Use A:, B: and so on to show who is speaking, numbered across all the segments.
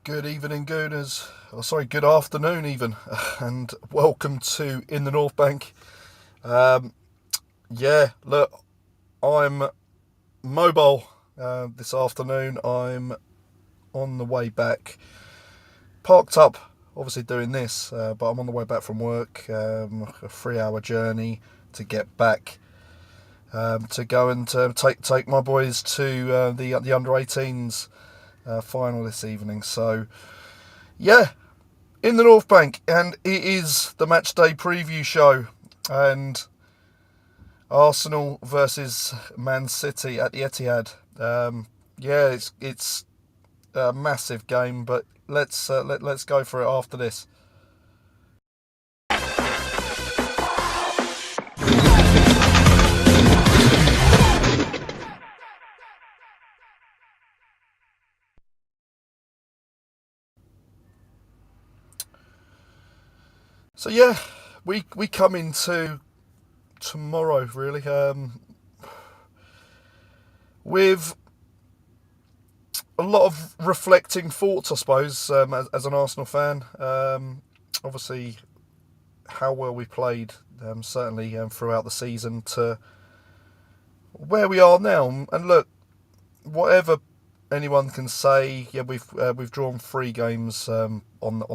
A: Good evening, Gooners. Oh, sorry, good afternoon, even. And welcome to In the North Bank. Um, look, I'm mobile this afternoon. I'm on the way back. Parked up, obviously, doing this, but I'm on the way back from work. A 3 hour journey to get back. To go and take my boys to the under 18s final this evening. So, yeah, in the North Bank, and it is the Matchday preview show, and Arsenal versus Man City at the Etihad. It's a massive game, but let's go for it after this. So yeah, we come into tomorrow really with a lot of reflecting thoughts, I suppose, as an Arsenal fan. Obviously, how well we played, certainly throughout the season, to where we are now. And look, whatever anyone can say, yeah, we've drawn 3 games on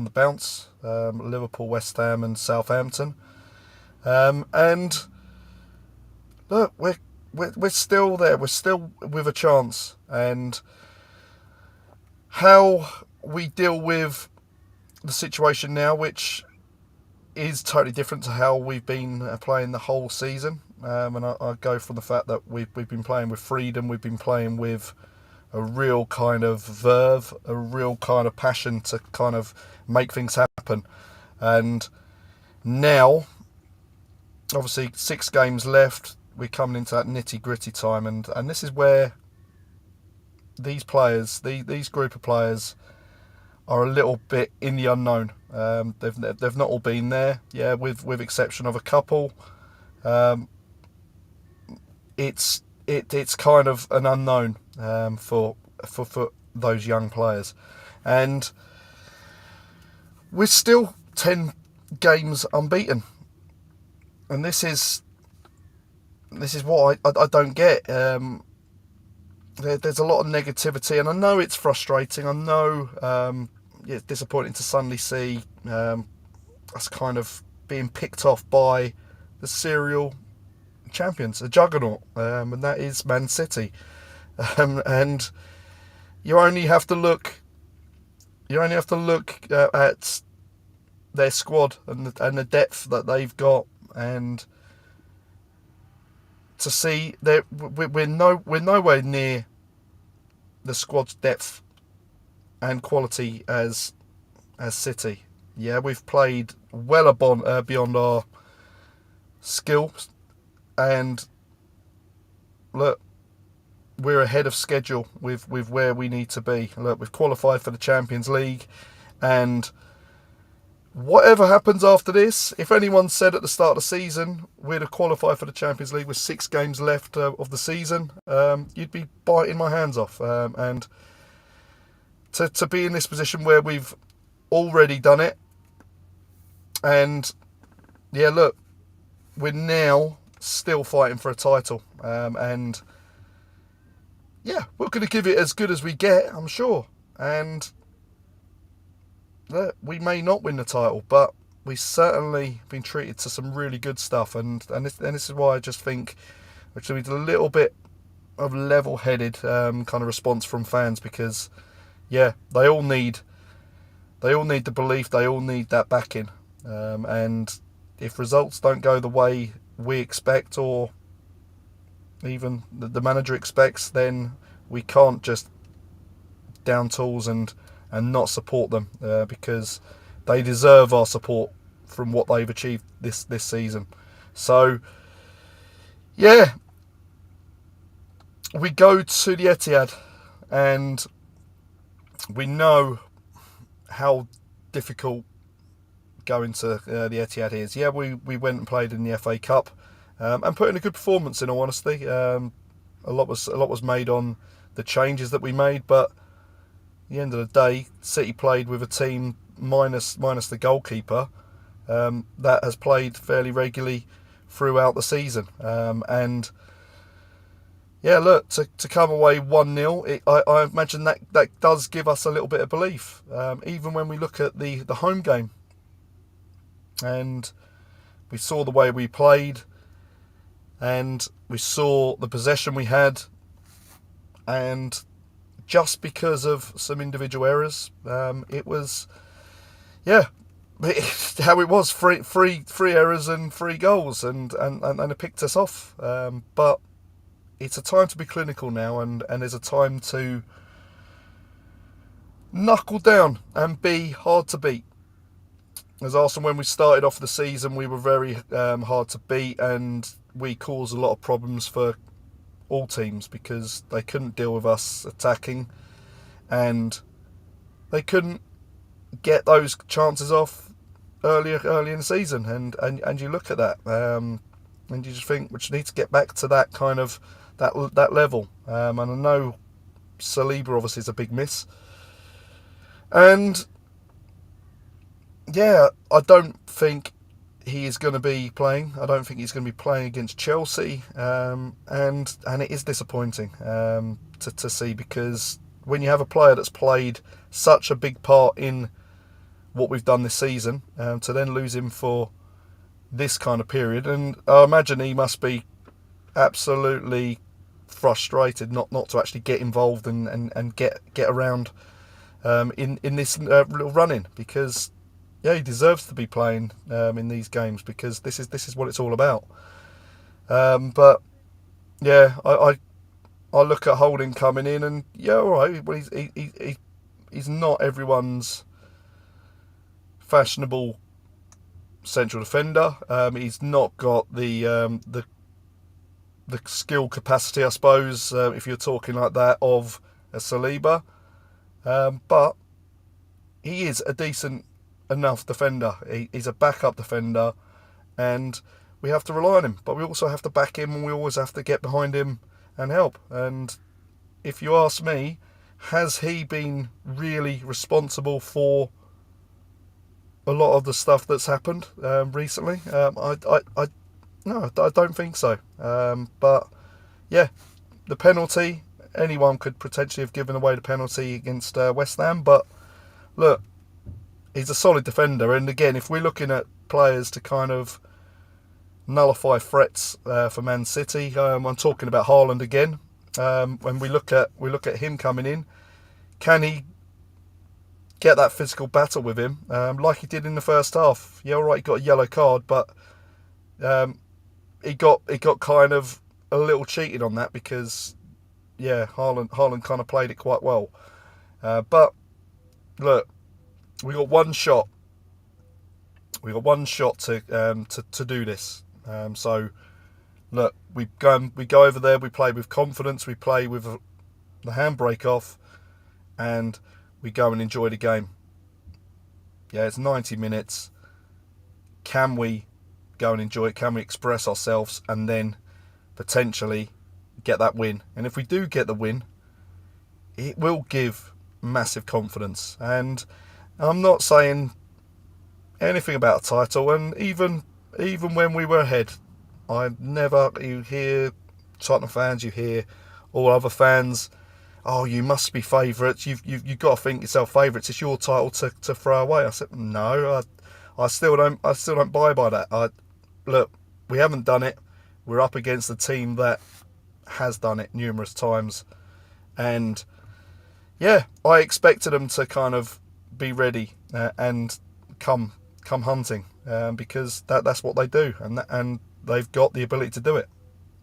A: the bounce: Liverpool, West Ham, and Southampton. And look, we're still there. We're still with a chance, and how we deal with the situation now, which is totally different to how we've been playing the whole season. And I go from the fact that we've been playing with freedom, we've been playing with a real kind of verve, a real kind of passion to kind of make things happen. And now, obviously, 6 games left, we're coming into that nitty gritty time, and this is where these players, these group of players, are a little bit in the unknown. They've not all been there, yeah, with exception of a couple. Um, it's kind of an unknown for those young players, and we're still 10 games unbeaten, and this is what I don't get. There's a lot of negativity, and I know it's frustrating. I know it's disappointing to suddenly see us kind of being picked off by the serial champions, a juggernaut, and that is Man City. And you only have to look. You only have to look at their squad and the depth that they've got, and to see that we're nowhere near the squad's depth and quality as City. Yeah, we've played well beyond our skill, and look, we're ahead of schedule with where we need to be. Look, we've qualified for the Champions League, and whatever happens after this, if anyone said at the start of the season we'd have qualified for the Champions League with 6 games left of the season, you'd be biting my hands off. And to be in this position where we've already done it, and yeah, look, we're now still fighting for a title, and yeah, we're going to give it as good as we get, I'm sure. And we may not win the title, but we certainly been treated to some really good stuff, and this is why I just think we should need a little bit of level-headed kind of response from fans, because yeah, they all need the belief, they all need that backing, and if results don't go the way we expect, or even the manager expects, then we can't just down tools and not support them, because they deserve our support from what they've achieved this season. So yeah, we go to the Etihad, and we know how difficult going to the Etihad is. Yeah, we went and played in the FA Cup, and put in a good performance. In all honesty, a lot was made on the changes that we made, but the end of the day, City played with a team minus the goalkeeper that has played fairly regularly throughout the season. And yeah, look, to come away 1-0, I imagine that does give us a little bit of belief. Even when we look at the home game and we saw the way we played and we saw the possession we had, and just because of some individual errors, it was, yeah, how it was, three errors and 3 goals, and it picked us off. But it's a time to be clinical now, and there's a time to knuckle down and be hard to beat. As Arsenal, when we started off the season, we were very hard to beat, and we caused a lot of problems for all teams because they couldn't deal with us attacking, and they couldn't get those chances off early in the season. And you look at that, and you just think we need to get back to that kind of that level. And I know Saliba obviously is a big miss, and yeah, I don't think he is going to be playing. I don't think he's going to be playing against Chelsea, and it is disappointing to see, because when you have a player that's played such a big part in what we've done this season, to then lose him for this kind of period, and I imagine he must be absolutely frustrated not to actually get involved and get around in this little run-in, because yeah, he deserves to be playing in these games, because this is what it's all about. But yeah, I look at Holding coming in, and yeah, all right, but he's not everyone's fashionable central defender. He's not got the skill capacity, I suppose, if you're talking like that, of a Saliba. But he is a decent enough defender. He's a backup defender, and we have to rely on him, but we also have to back him, and we always have to get behind him and help. And if you ask me, has he been really responsible for a lot of the stuff that's happened recently? No, I don't think so. But yeah, the penalty, anyone could potentially have given away the penalty against West Ham, but look, he's a solid defender. And again, if we're looking at players to kind of nullify threats for Man City, I'm talking about Haaland again. When we look at him coming in, can he get that physical battle with him like he did in the first half? Yeah, all right, he got a yellow card, but he got kind of a little cheated on that, because yeah, Haaland kind of played it quite well. But look, we got one shot. We got one shot to do this. So look, we go over there. We play with confidence. We play with the handbrake off, and we go and enjoy the game. Yeah, it's 90 minutes. Can we go and enjoy it? Can we express ourselves and then potentially get that win? And if we do get the win, it will give massive confidence. And I'm not saying anything about a title, and even when we were ahead, you hear Tottenham fans, you hear all other fans, oh, you must be favourites. You've got to think yourself favourites. It's your title to throw away. I said no. I still don't buy by that. Look, we haven't done it. We're up against a team that has done it numerous times, and yeah, I expected them to kind of be ready and come hunting, because that's what they do, and they've got the ability to do it.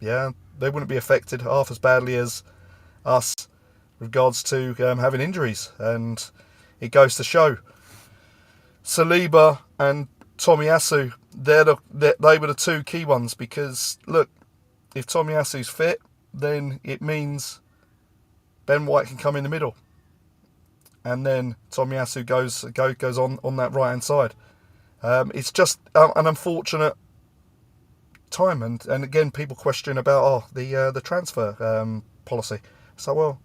A: Yeah, they wouldn't be affected half as badly as us with regards to having injuries, and it goes to show. Saliba and Tomiyasu, they were the 2 key ones, because look, if Tomiyasu's fit, then it means Ben White can come in the middle, and then Tomiyasu goes on that right hand side. It's just an unfortunate time, and again, people question about the transfer policy. So well,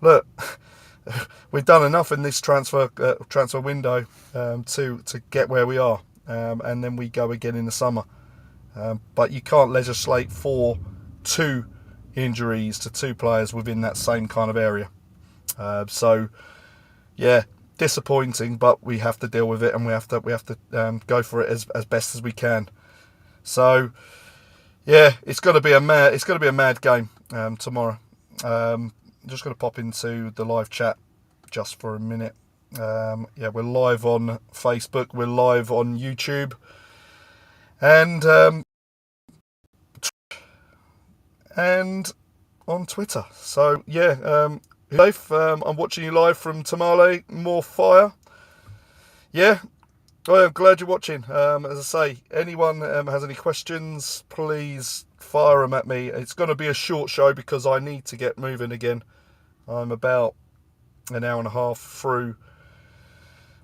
A: look, we've done enough in this transfer window to get where we are, and then we go again in the summer. But you can't legislate for 2 injuries to 2 players within that same kind of area. So yeah, disappointing, but we have to deal with it, and we have to go for it as best as we can. So yeah, it's going to be a mad game tomorrow. Just going to pop into the live chat just for a minute. Yeah, we're live on Facebook, we're live on YouTube, and on Twitter. So yeah, Dave, I'm watching you live from Tamale. More fire. Yeah, I'm glad you're watching. As I say, anyone has any questions, please fire them at me. It's going to be a short show because I need to get moving again. I'm about an hour and a half through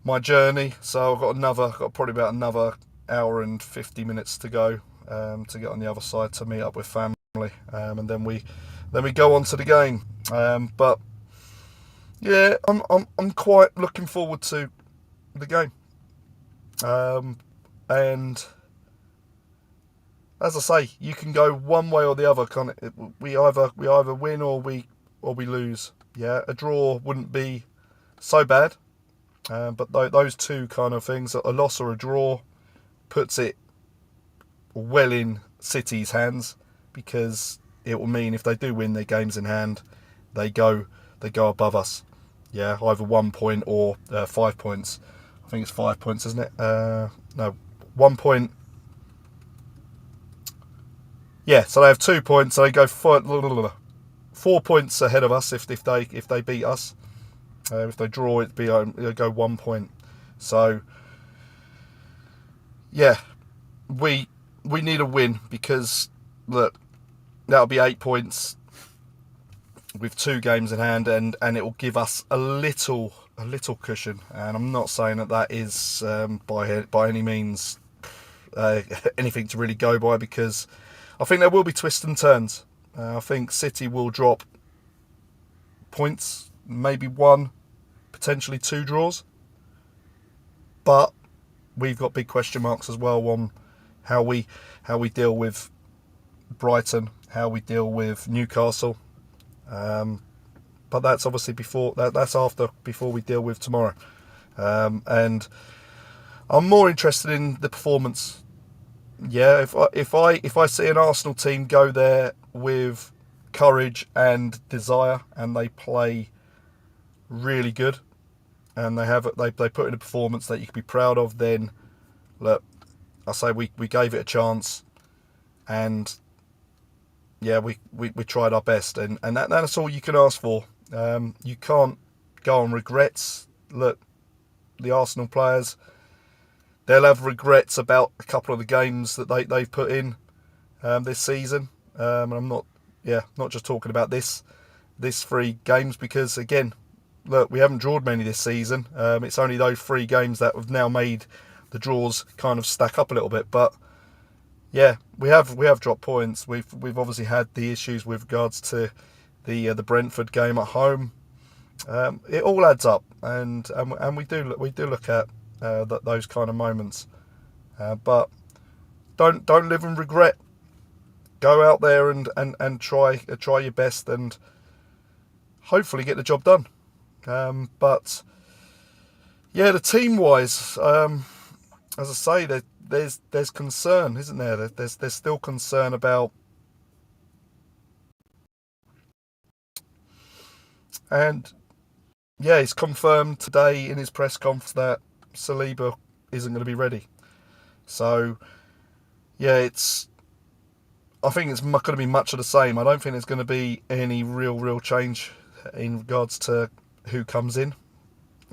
A: my journey, so I've got probably about another hour and 50 minutes to go to get on the other side to meet up with family, and then we go on to the game. But yeah, I'm quite looking forward to the game. And as I say, you can go one way or the other. We either win or we lose. Yeah, a draw wouldn't be so bad, but those two kind of things, a loss or a draw, puts it well in City's hands, because it will mean if they do win their games in hand, they go above us. Yeah, either 1 point or 5 points. I think it's 5 points, isn't it? No, 1 point. Yeah, so they have 2 points. So they go 4 points ahead of us if they beat us. If they draw, it'll go 1 point. So yeah, we need a win, because look, that'll be 8 points with 2 games in hand, and it will give us a little cushion. And I'm not saying that is by any means anything to really go by, because I think there will be twists and turns. I think City will drop points, maybe 1, potentially 2 draws, but we've got big question marks as well on how we deal with Brighton, how we deal with Newcastle. But that's obviously before we deal with tomorrow. And I'm more interested in the performance. Yeah, if I see an Arsenal team go there with courage and desire, and they play really good, and they put in a performance that you can be proud of, then look, I say we gave it a chance, and yeah, we tried our best, and that's all you can ask for. You can't go on regrets. Look, the Arsenal players, they'll have regrets about a couple of the games that they've put in this season. And I'm not just talking about this 3 games, because again, look, we haven't drawn many this season. It's only those 3 games that have now made the draws kind of stack up a little bit. But yeah, we have dropped points. We've obviously had the issues with regards to the Brentford game at home. It all adds up, and we do look at those kind of moments. But don't live in regret. Go out there and try your best, and hopefully get the job done. But yeah, the team wise, as I say, there's concern, isn't there? There's still concern about, and yeah, it's confirmed today in his press conference that Saliba isn't going to be ready. So yeah, I think it's going to be much of the same. I don't think there's going to be any real change in regards to who comes in.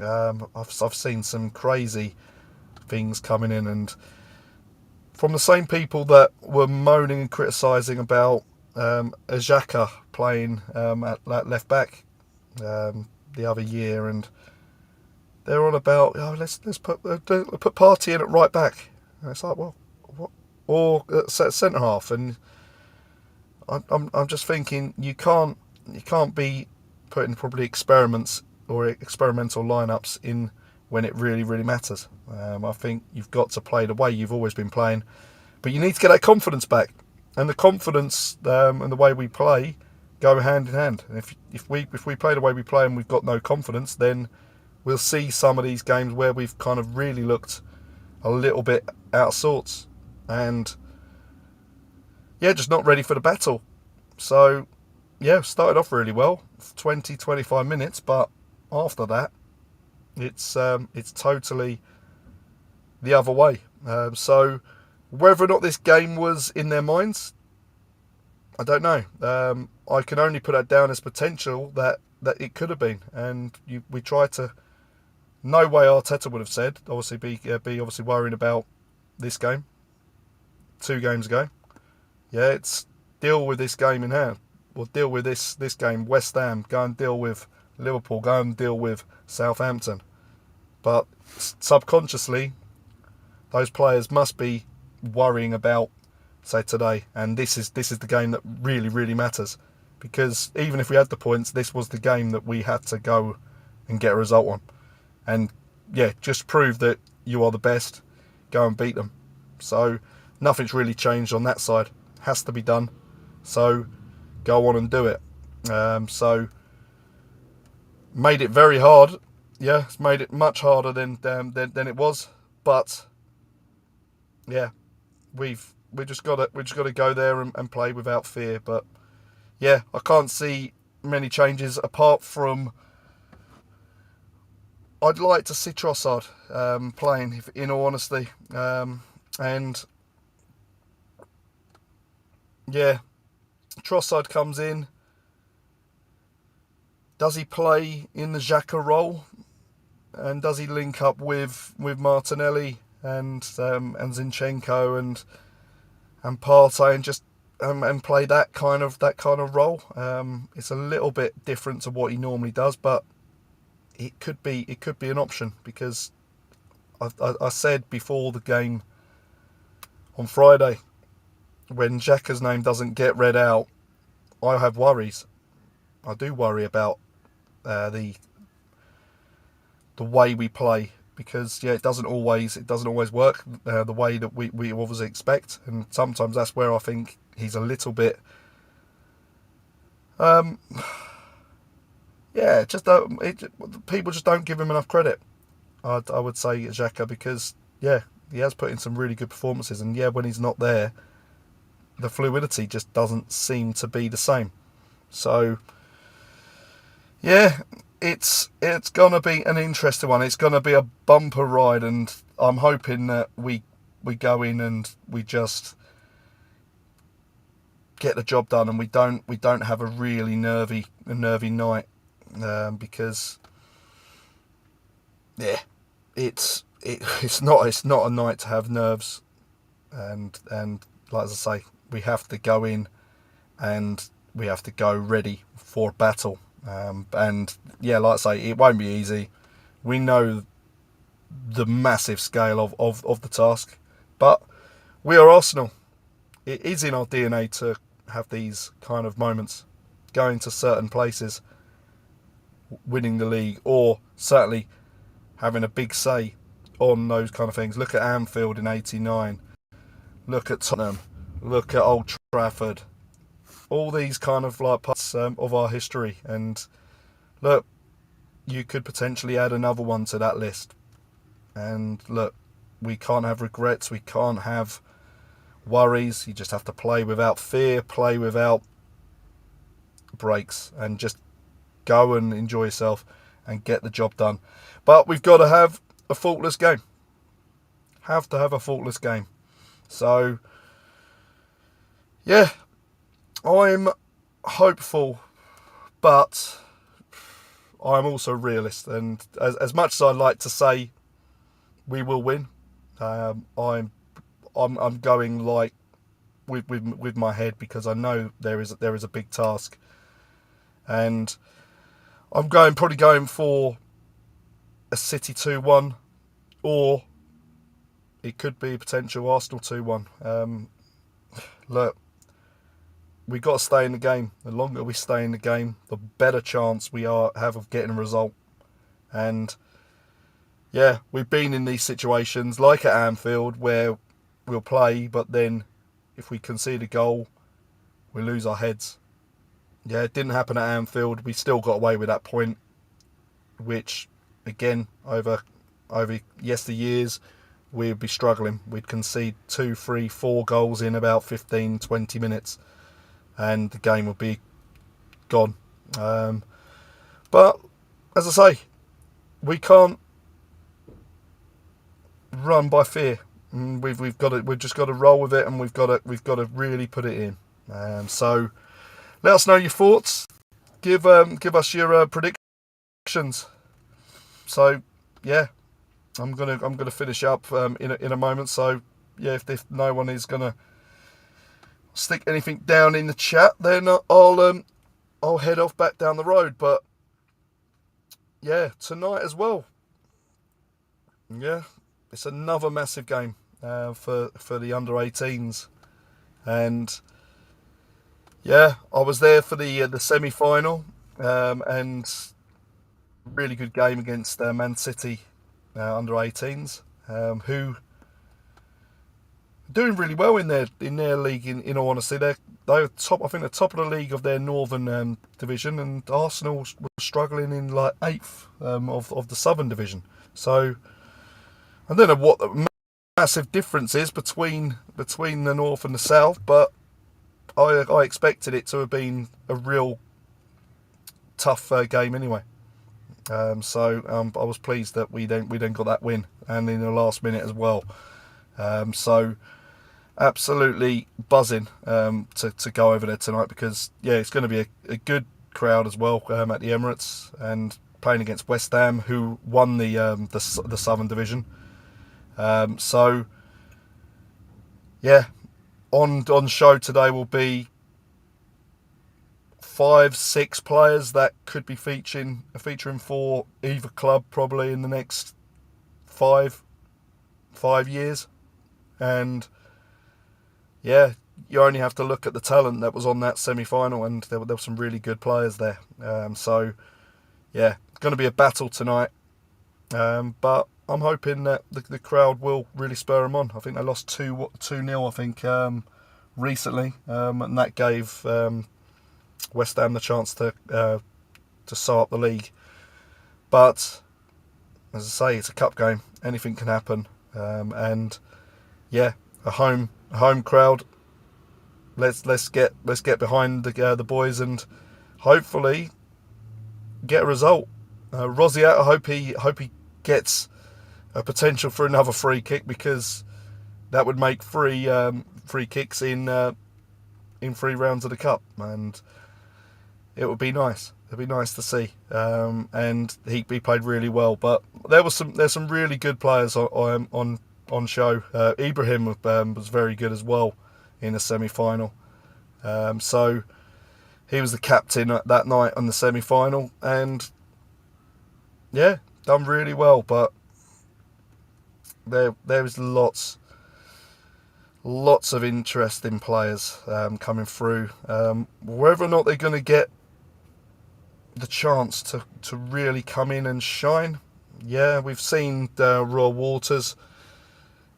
A: I've seen some crazy things coming in, and from the same people that were moaning and criticising about Xhaka playing at left back the other year, and they're on about, let's put Partey in at right back. And it's like, well, what? Or centre half, and I'm just thinking you can't be putting probably experiments or experimental lineups in when it really, really matters. I think you've got to play the way you've always been playing, but you need to get that confidence back. And the confidence and the way we play go hand in hand. And if we play the way we play and we've got no confidence, then we'll see some of these games where we've kind of really looked a little bit out of sorts. And yeah, just not ready for the battle. So yeah, started off really well, 20, 25 minutes, but after that, it's totally the other way. So whether or not this game was in their minds, I don't know. I can only put that down as potential that it could have been. And we tried to. No way Arteta would have said. Obviously, be obviously worrying about this game. 2 games ago. Yeah, it's deal with this game in hand. We'll deal with this game. West Ham, go and deal with Liverpool. Go and deal with Southampton. But subconsciously, those players must be worrying about, say, today. And this is the game that really, really matters. Because even if we had the points, this was the game that we had to go and get a result on. And yeah, just prove that you are the best. Go and beat them. So nothing's really changed on that side. Has to be done. So go on and do it. So made it very hard. Yeah, it's made it much harder than it was. But yeah, we just got to go there and play without fear. But yeah, I can't see many changes apart from I'd like to see Trossard playing, in all honesty. And yeah, Trossard comes in. Does he play in the Xhaka role? And does he link up with Martinelli and Zinchenko and Partey and just and play that kind of role? It's a little bit different to what he normally does, but it could be an option, because I said before the game on Friday, when Xhaka's name doesn't get read out, I have worries. I do worry about the way we play, because yeah, it doesn't always work the way that we obviously expect, and sometimes that's where I think he's a little bit people just don't give him enough credit. I would say Xhaka, because yeah, he has put in some really good performances, and yeah, when he's not there, the fluidity just doesn't seem to be the same. So yeah, it's gonna be an interesting one. It's gonna be a bumper ride, and I'm hoping that we go in and we just get the job done, and we don't have a really nervy night, because yeah, it's not a night to have nerves, and like as I say, we have to go in and we have to go ready for battle. And yeah, like I say, it won't be easy. We know the massive scale of the task, but we are Arsenal. It is in our DNA to have these kind of moments, going to certain places, winning the league, or certainly having a big say on those kind of things. Look at Anfield in '89. Look at Tottenham. Look at Old Trafford. All these kind of like parts of our history, and look, you could potentially add another one to that list. And look, we can't have regrets, we can't have worries. You just have to play without fear, play without breaks, and just go and enjoy yourself and get the job done. But we've got to have a faultless game. Have to have a faultless game. So yeah, I'm hopeful, but I'm also realist. And as much as I'd like to say we will win, I'm going like with my head, because I know there is a big task, and I'm probably going for a City 2-1, or it could be a potential Arsenal 2-1. Look, we got to stay in the game. The longer we stay in the game, the better chance we have of getting a result. And yeah, we've been in these situations like at Anfield where we'll play, but then if we concede a goal, we lose our heads. Yeah, it didn't happen at Anfield. We still got away with that point, which again over yesteryears we'd be struggling. We'd concede 2, 3, 4 goals in about 15, 20 minutes, and the game would be gone. But as I say, we can't run by fear. We've just got to roll with it, and we've got to really put it in. So let us know your thoughts. Give us your predictions. So yeah, I'm gonna finish up in a moment. So yeah, if no one is gonna stick anything down in the chat, then I'll head off back down the road. But yeah, tonight as well. Yeah, it's another massive game for the under-18s, and yeah, I was there for the semi-final, and really good game against Man City under-18s, who are doing really well in their league. In all honesty, they're top. I think they're top of the league of their northern division, and Arsenal was struggling in like 8th of the southern division. So I don't know what the massive difference is between the north and the south, but I expected it to have been a real tough game anyway. So I was pleased that we then got that win, and in the last minute as well. So absolutely buzzing to go over there tonight, because yeah, it's going to be a good crowd as well at the Emirates, and playing against West Ham, who won the Southern Division. So yeah, on show today will be 5, 6 players that could be featuring for either club probably in the next 5 years. And yeah, you only have to look at the talent that was on that semi-final, and there were some really good players there. So yeah, it's going to be a battle tonight, but I'm hoping that the crowd will really spur them on. I think they lost 2-0 I think recently, and that gave West Ham the chance to sew up the league. But as I say, it's a cup game. Anything can happen, and yeah, a home crowd. Let's get behind the boys and hopefully get a result. Rosiat, I hope he gets a potential for another free kick, because that would make 3 free kicks in 3 rounds of the cup, and it would be nice. It'd be nice to see. And he played really well. But there's some really good players on show. Ibrahim was very good as well in the semi-final. So he was the captain that night on the semi-final, and yeah, done really well. But there is lots of interesting players coming through. Whether or not they're going to get the chance to really come in and shine. Yeah, we've seen Roy Waters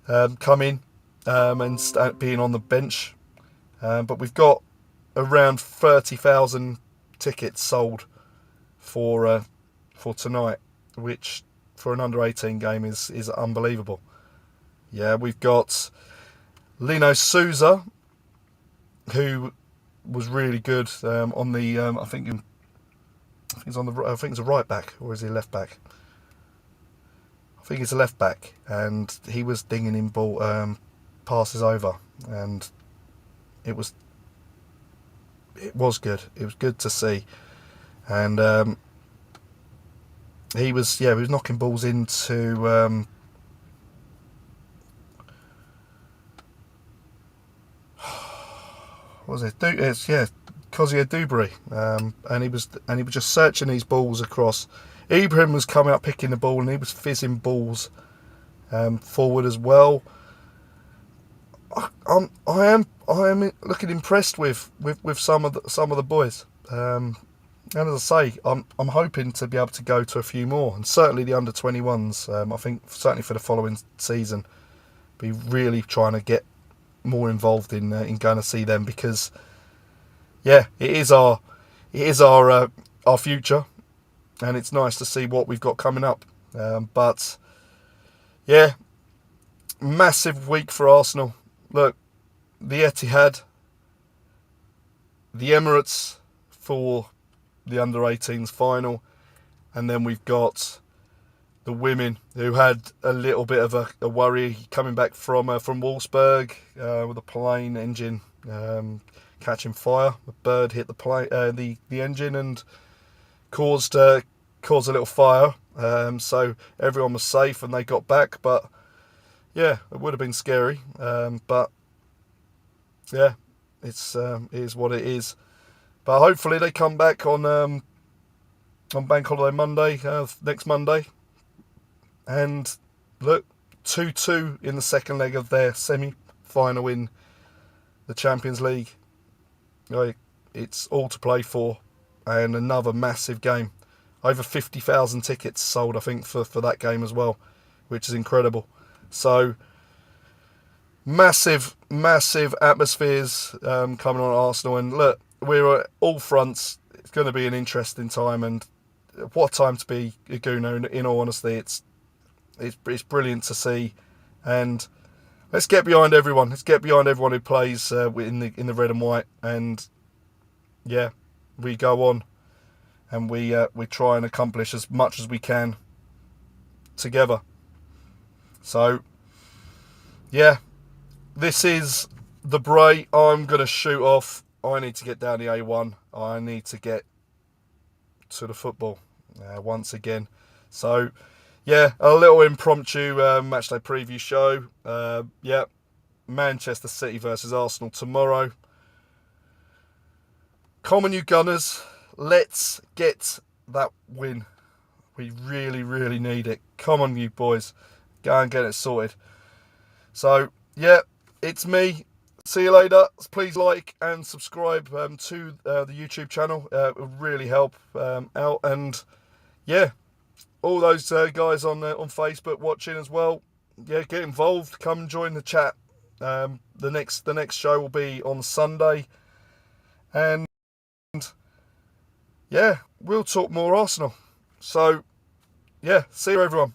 A: come in and start being on the bench, but we've got around 30,000 tickets sold for tonight, which for an under-18 game is unbelievable. Yeah, we've got Lino Souza, who was really good on the I think it's a right back, or is he left back? I think it's a left back, and he was dinging in ball passes over, and it was good. It was good to see, and he was knocking balls into what was it? Kozia Dubry, and he was just searching these balls across. Ibrahim was coming up picking the ball, and he was fizzing balls forward as well. I am looking impressed with some of the boys. And as I say, I'm hoping to be able to go to a few more, and certainly the under 21s. I think certainly for the following season, be really trying to get more involved in going to see them, because yeah, it is our future, and it's nice to see what we've got coming up. But yeah, massive week for Arsenal. Look, the Etihad, the Emirates for the under 18s final, and then we've got the women who had a little bit of a worry coming back from Wolfsburg with a plane engine catching fire. A bird hit the engine and caused a little fire. So everyone was safe and they got back, but yeah, it would have been scary. But yeah, it is what it is. But hopefully they come back on Bank Holiday Monday, next Monday. And look, 2-2 in the second leg of their semi-final in the Champions League. It's all to play for, and another massive game. Over 50,000 tickets sold, I think, for that game as well, which is incredible. So, massive atmospheres coming on at Arsenal. And look, we're at all fronts. It's going to be an interesting time, and what time to be a Gooner, in all honesty. It's brilliant to see, and let's get behind everyone. Let's get behind everyone who plays in the red and white, and yeah, we go on and we try and accomplish as much as we can together. So yeah, this is the Bray. I'm gonna shoot off. I need to get down the A1. I need to get to the football once again. So yeah, a little impromptu matchday preview show. Yeah, Manchester City versus Arsenal tomorrow. Come on, you Gunners. Let's get that win. We really need it. Come on, you boys. Go and get it sorted. So, yeah, it's me. See you later. Please like and subscribe to the YouTube channel. It will really help out. And yeah, all those guys on Facebook watching as well, yeah, get involved. Come join the chat. The next show will be on Sunday, and yeah, we'll talk more Arsenal. So yeah, see you everyone.